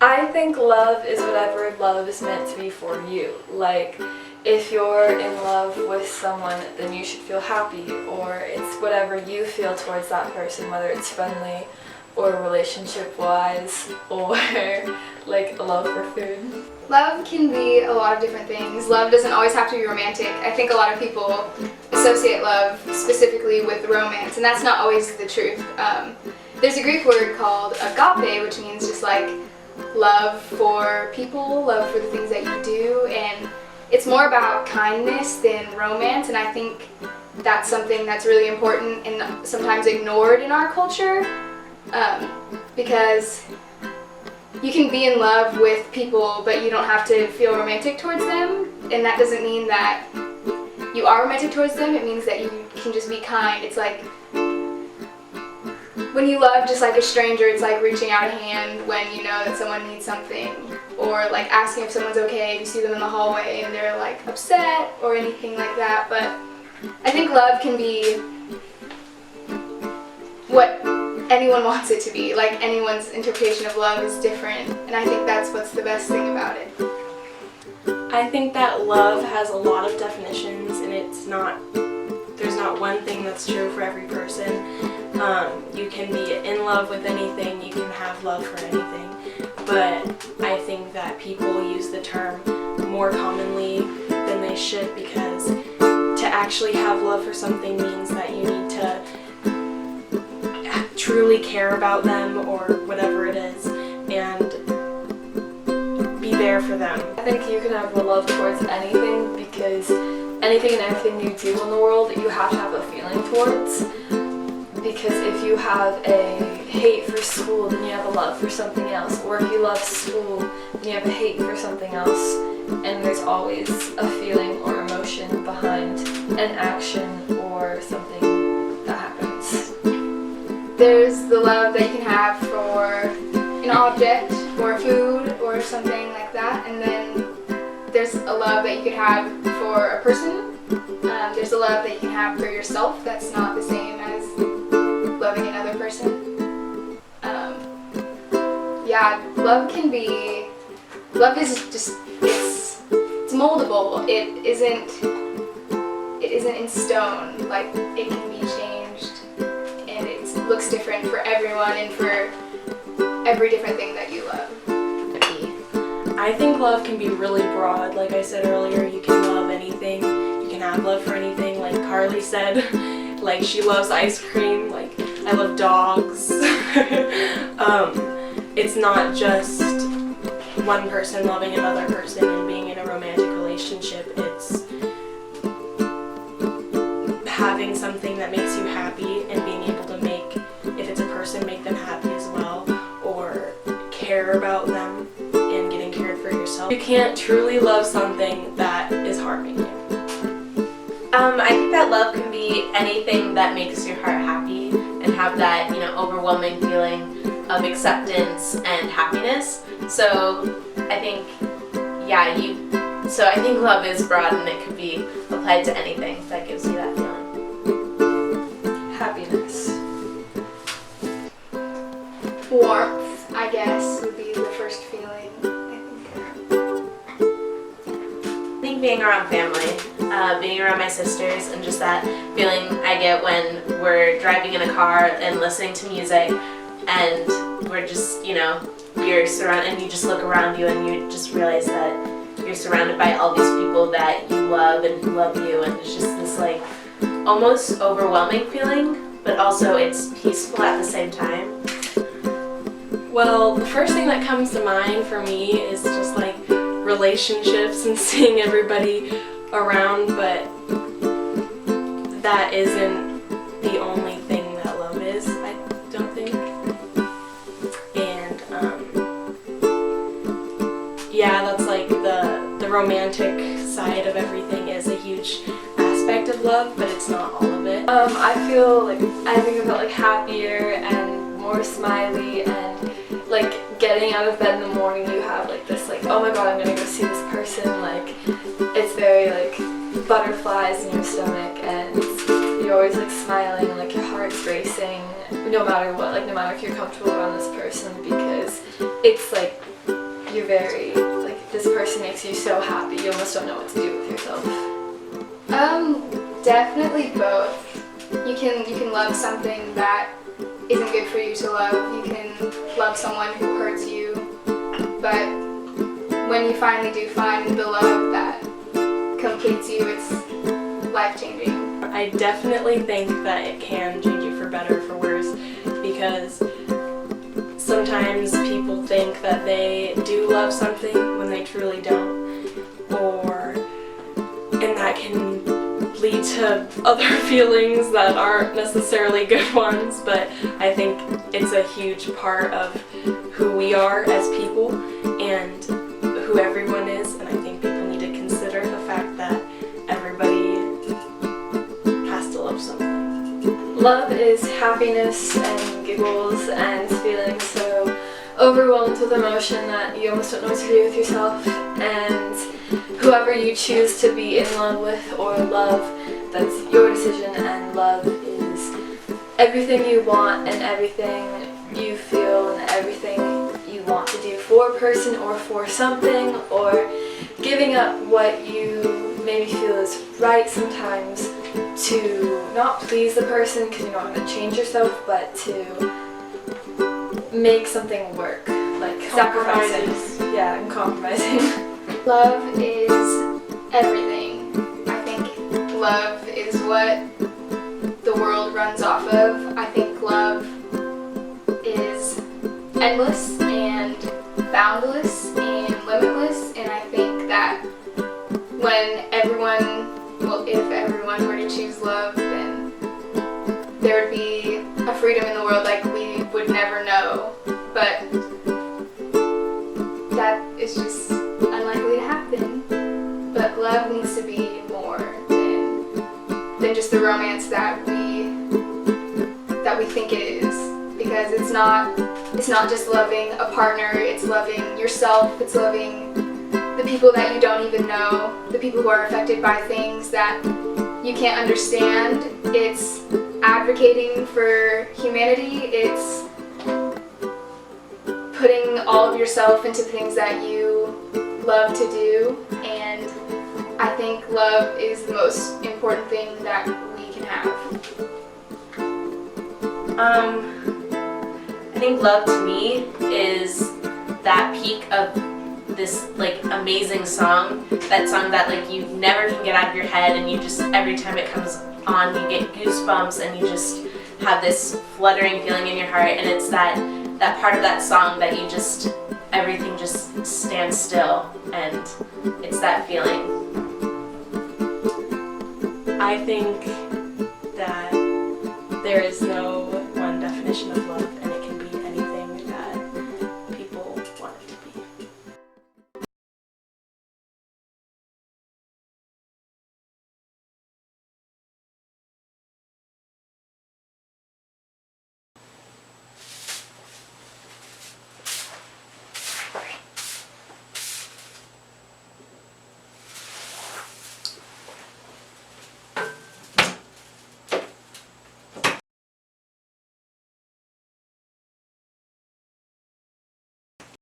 I think love is whatever love is meant to be for you. Like, if you're in love with someone, then you should feel happy, or it's whatever you feel towards that person, whether it's friendly or relationship-wise, or like a love for food. Love can be a lot of different things. Love doesn't always have to be romantic. I think a lot of people associate love specifically with romance, and that's not always the truth. There's a Greek word called agape, which means just like love for people, love for the things that you do, and it's more about kindness than romance, and I think that's something that's really important and sometimes ignored in our culture, because you can be in love with people, but you don't have to feel romantic towards them, and that doesn't mean that you are romantic towards them. It means that you can just be kind. It's like when you love just like a stranger, it's like reaching out a hand when you know that someone needs something, or like asking if someone's okay if you see them in the hallway and they're like upset or anything like that. But I think love can be what anyone wants it to be. Like, anyone's interpretation of love is different, and I think that's what's the best thing about it. I think that love has a lot of definitions, and there's not one thing that's true for every person. You can be in love with anything, you can have love for anything, but I think that people use the term more commonly than they should, because to actually have love for something means that you need to truly care about them, or whatever it is, and be there for them. I think you can have a love towards anything, because anything and everything you do in the world, you have to have a feeling towards. Because if you have a hate for school, then you have a love for something else. Or if you love school, then you have a hate for something else. And there's always a feeling or emotion behind an action or something that happens. There's the love that you can have for an object or food or something like that, and then there's a love that you could have for a person. There's a love that you can have for yourself that's not the same as loving another person. Love is just, it's moldable. It isn't in stone. Like, it can be changed, and it looks different for everyone and for every different thing that you love. I think love can be really broad. Like I said earlier, you can love anything, you can have love for anything. Like Carly said, like she loves ice cream, like I love dogs. It's not just one person loving another person and being in a romantic relationship. It's having something that makes you happy and being able to make, if it's a person, make them happy as well, or care about them and getting cared for yourself. You can't truly love something that is harming you. I think that love can be anything that makes your heart happy and have that, overwhelming feeling of acceptance and happiness. So I think, I think love is broad, and it could be applied to anything that gives you that feeling. Happiness. Warmth, I guess, would be the first feeling, I think being around family, being around my sisters, and just that feeling I get when we're driving in a car and listening to music, and we're just, you're surrounded, and you just look around you and you just realize that you're surrounded by all these people that you love and who love you, and it's just this like almost overwhelming feeling, but also it's peaceful at the same time. Well, the first thing that comes to mind for me is just like relationships and seeing everybody around, but that isn't the only thing that love is, I don't think. And that's like the romantic side of everything is a huge aspect of love, but it's not all of it. I think about like happier and more smiley, and like getting out of bed in the morning, you have like this like, oh my god, I'm gonna go see this person. Like, it's very like butterflies in your stomach, and you're always like smiling, and like your heart's racing no matter what, like no matter if you're comfortable around this person, because it's like you're very, like, this person makes you so happy you almost don't know what to do with yourself? Definitely both. You can love something that isn't good for you to love. You can love someone who hurts you, but when you finally do find the love that completes you, it's life-changing. I definitely think that it can change you for better or for worse, because sometimes people think that they do love something when they truly don't, and that can lead to other feelings that aren't necessarily good ones, but I think it's a huge part of who we are as people and who everyone is, and I think people need to consider the fact that everybody has to love something. Love is happiness and giggles and feeling so overwhelmed with emotion that you almost don't know what to do with yourself, and whoever you choose to be in love with or love, that's your decision, and love is everything you want and everything you feel and everything you want to do for a person or for something, or giving up what you maybe feel is right sometimes to not please the person because you're not going to change yourself, but to make something work, like sacrificing. Yeah, and compromising. Love is everything. I think love is what the world runs off of. I think love is endless and boundless and limitless, and I think that when if everyone were to choose love, then there would be a freedom in the world like we would never know, but that is just unlikely to happen. But love needs to be more than just the romance that we think it is, because it's not just loving a partner, it's loving yourself, it's loving the people that you don't even know, the people who are affected by things that you can't understand. It's advocating for humanity, it's putting all of yourself into things that you love to do, and I think love is the most important thing that we can have. I think love to me is that peak of this like amazing song, that song that like you never can get out of your head, and you just, every time it comes on you get goosebumps and you just have this fluttering feeling in your heart, and it's that part of that song that you just, everything just stands still, and it's that feeling. I think that there is no one definition of